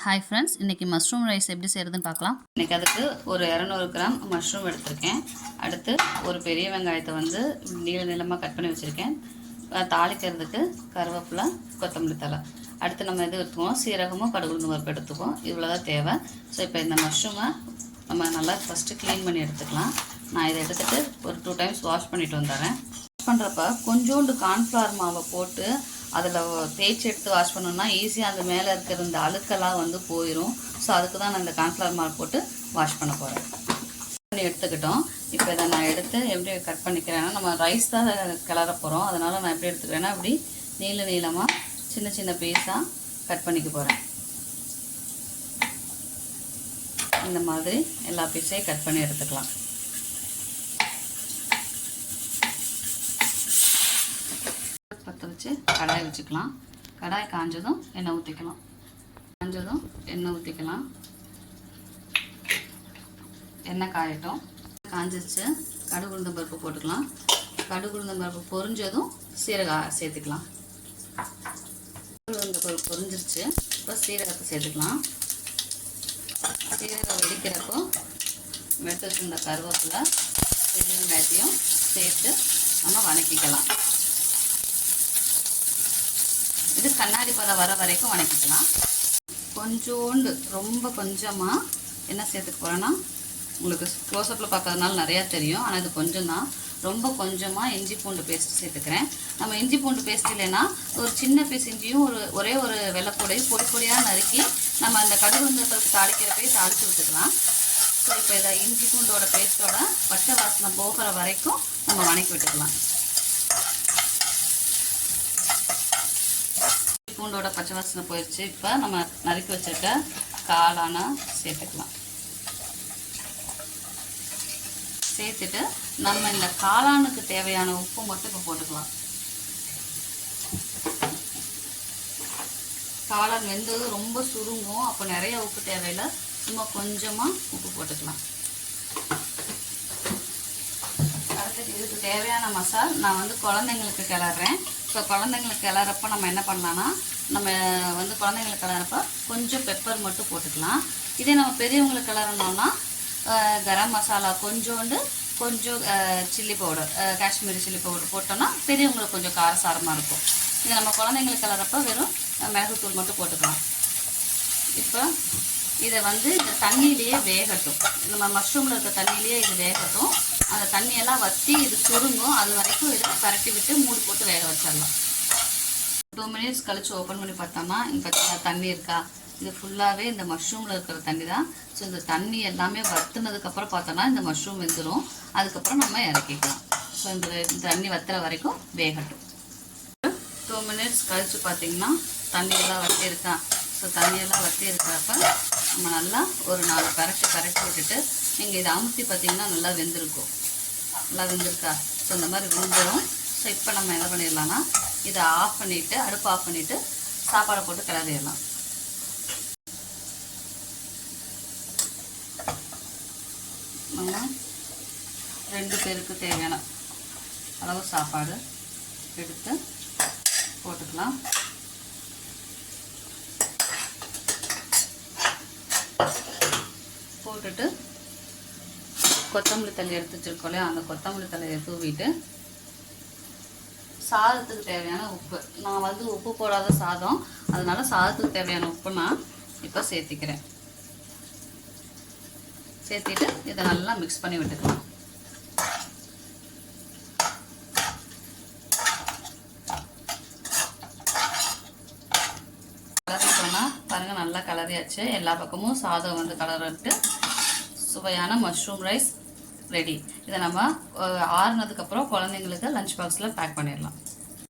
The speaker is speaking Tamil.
ஹாய் ஃப்ரெண்ட்ஸ், இன்றைக்கி மஷ்ரூம் ரைஸ் எப்படி செய்கிறதுன்னு பார்க்கலாம். இன்றைக்கி அதுக்கு ஒரு 200 கிராம் மஷ்ரூம் எடுத்திருக்கேன். அடுத்து ஒரு பெரிய வெங்காயத்தை வந்து நீளமாக கட் பண்ணி வச்சுருக்கேன். தாளிக்கிறதுக்கு கருவேப்பிலை, கொத்தமல்லி தழை. அடுத்து நம்ம எது எடுத்துக்குவோம், சீரகமும் கடுகு உளுந்து பருப்பு எடுத்துக்குவோம். இவ்வளோ தான் தேவை. ஸோ இப்போ இந்த மஷ்ரூமை நம்ம நல்லா ஃபஸ்ட்டு க்ளீன் பண்ணி எடுத்துக்கலாம். நான் இதை எடுத்துகிட்டு ஒரு 2 டைம்ஸ் வாஷ் பண்ணிவிட்டு வந்துடுறேன். வாஷ் பண்ணுறப்ப கொஞ்சோண்டு கார்ன்ஃப்ளவர் மாவை போட்டு அதில் தேய்ச்சி எடுத்து வாஷ் பண்ணோம்னா ஈஸியாக அந்த மேலே இருக்கிற இந்த அழுக்கெல்லாம் வந்து போயிடும். ஸோ அதுக்கு தான் நான் இந்த கார்ன்ஃப்ளவர் மாவு போட்டு வாஷ் பண்ண போகிறேன். பண்ணி எடுத்துக்கிட்டோம். இப்போ இதை நான் எடுத்து எப்படி கட் பண்ணிக்கிறேன்னா, நம்ம ரைஸ் தான் கிளற போகிறோம். அதனால் நான் எப்படி எடுத்துக்கிறேன்னா, அப்படி நீளமாக சின்ன சின்ன பீஸாக கட் பண்ணிக்க போகிறேன். இந்த மாதிரி எல்லா பீஸையும் கட் பண்ணி எடுத்துக்கலாம். பற்ற வச்சு கடாய் வச்சுக்கலாம். கடாய் காஞ்சதும் எண்ணெய் ஊற்றிக்கலாம். எண்ணெய் காயட்டும். காஞ்சிச்சு. கடுகு உளுந்தம் பருப்பு போட்டுக்கலாம். கடுகு உளுந்தம் பருப்பு பொரிஞ்சதும் சீரகம் சேர்த்துக்கலாம். உளுந்தம் பருப்பு பொரிஞ்சிருச்சு. இப்போ சீரகத்தை சேர்த்துக்கலாம். சீரகம் வெடிக்கிறப்போ எடுத்து வச்சுருந்த கருவேப்பிலை, பெரிய வெங்காயத்தையும் சேர்த்து நம்ம வதக்கிக்கலாம். இது கண்ணாடி பதம் வர வரைக்கும் வதக்கிக்கலாம். கொஞ்சோண்டு ரொம்ப கொஞ்சமாக என்ன சேர்த்துக்க போகிறேன்னா, உங்களுக்கு க்ளோஸ்அப்பில் பார்க்கறதுனால நிறையா தெரியும், ஆனால் இது கொஞ்சம் தான். ரொம்ப கொஞ்சமாக இஞ்சி பூண்டு பேஸ்ட் சேர்த்துக்கிறேன். நம்ம இஞ்சி பூண்டு பேஸ்ட் இல்லைன்னா ஒரு சின்ன பீஸ் இஞ்சியும் ஒரே ஒரு வெள்ளைப்பூடையும் பொடியாக நறுக்கி நம்ம அந்த கடுகு உளுந்தம் தாளிக்கிறப்பே தாளித்து விட்டுக்கலாம். ஸோ இப்போ இதை இஞ்சி பூண்டோட பேஸ்ட்டோட பச்சை வாசனை போகிற வரைக்கும் நம்ம வதக்கி விட்டுக்கலாம். பூண்டோட பச்சை வாசனை போயிடுச்சு. இப்போ நம்ம நறுக்கி வச்சுருக்க காளானை சேர்த்துக்கலாம். சேர்த்துட்டு நம்ம இந்த காளானுக்கு தேவையான உப்பு மட்டும் இப்போ போட்டுக்கலாம். காளான் வெந்து ரொம்ப சுருங்கும், அப்போ நிறைய உப்பு தேவையில்லை, சும்மா கொஞ்சமாக உப்பு போட்டுக்கலாம். அடுத்து இதுக்கு தேவையான மசால் நான் வந்து குழந்தைங்களுக்கு கிளறேன். ஸோ குழந்தைங்களுக்கு கிளறப்போ நம்ம என்ன பண்ணலான்னா, நம்ம வந்து குழந்தைங்களுக்கு கிளறப்போ கொஞ்சம் பெப்பர் மட்டும் போட்டுக்கலாம். இதே நம்ம பெரியவங்களுக்கு கிளறணும்னா கரம் மசாலா கொஞ்சம் chilli powder, Kashmiri chilli powder போட்டோன்னா பெரியவங்களுக்கு கொஞ்சம் காரசாரமாக இருக்கும். இது நம்ம குழந்தைங்களுக்கு கிளறப்போ வெறும் மிளகுத்தூள் மட்டும் போட்டுக்கலாம். இப்போ இதை வந்து இந்த தண்ணியிலேயே வேகட்டும். நம்ம மஷ்ரூமில் இருக்க தண்ணியிலேயே இது வேகட்டும். அந்த தண்ணியெல்லாம் வற்றி இது சுருங்கும். அது வரைக்கும் இதை பரட்டி விட்டு மூடி போட்டு வேக வச்சிடலாம். 2 மினிட்ஸ் கழித்து ஓப்பன் பண்ணி பார்த்தோம்னா, இங்கே தண்ணி இருக்கா, இது ஃபுல்லாகவே இந்த மஷ்ரூமில் இருக்கிற தண்ணி தான். ஸோ இந்த தண்ணி எல்லாமே வற்றுனதுக்கப்புறம் பார்த்தோன்னா இந்த மஷ்ரூம் வெந்துடும். அதுக்கப்புறம் நம்ம இறக்கிக்கலாம். ஸோ இந்த தண்ணி வற்றுற வரைக்கும் வேகட்டும். 2 மினிட்ஸ் கழித்து பார்த்திங்கன்னா தண்ணியெல்லாம் வற்றி இருக்கா. ஸோ தண்ணியெல்லாம் வற்றி இருக்கிறப்ப நம்ம நல்லா ஒரு 4 பரட்டி விட்டுட்டு நீங்கள் இதை அமுத்தி பார்த்திங்கன்னா நல்லா வெந்திருக்கும். நல்லா வெந்திருக்கா. ஸோ இந்த மாதிரி வெந்துடும். ஸோ இப்போ நம்ம என்ன பண்ணிடலாம்னா, இதை ஆஃப் பண்ணிவிட்டு, அடுப்பு ஆஃப் பண்ணிவிட்டு சாப்பாடை போட்டு கிளறிடலாம். நம்ம 2 பேருக்கு தேவையான அளவு சாப்பாடு எடுத்து போட்டுக்கலாம். போட்டுட்டு கொத்தமல்லி தழை எடுத்து வச்சுருக்கோம், அந்த கொத்தமல்லி தழையை தூவிட்டு சாதத்துக்கு தேவையான உப்பு, நான் வந்து உப்பு போடாத சாதம், அதனால சாதத்துக்கு தேவையான உப்பு நான் இப்போ சேர்த்திக்கிறேன். சேர்த்திட்டு இதை நல்லா மிக்ஸ் பண்ணி விட்டுக்கலாம். கலரிட்டோம்னா பாருங்கள், நல்லா கலரியாச்சு. எல்லா பக்கமும் சாதம் வந்து கலரிட்டு சுவையான மஷ்ரூம் ரைஸ் ரெடி. இதை நம்ம ஆறுனதுக்கப்புறம் குழந்தைங்களுக்கு லஞ்ச் பாக்ஸில் பேக் பண்ணிடலாம்.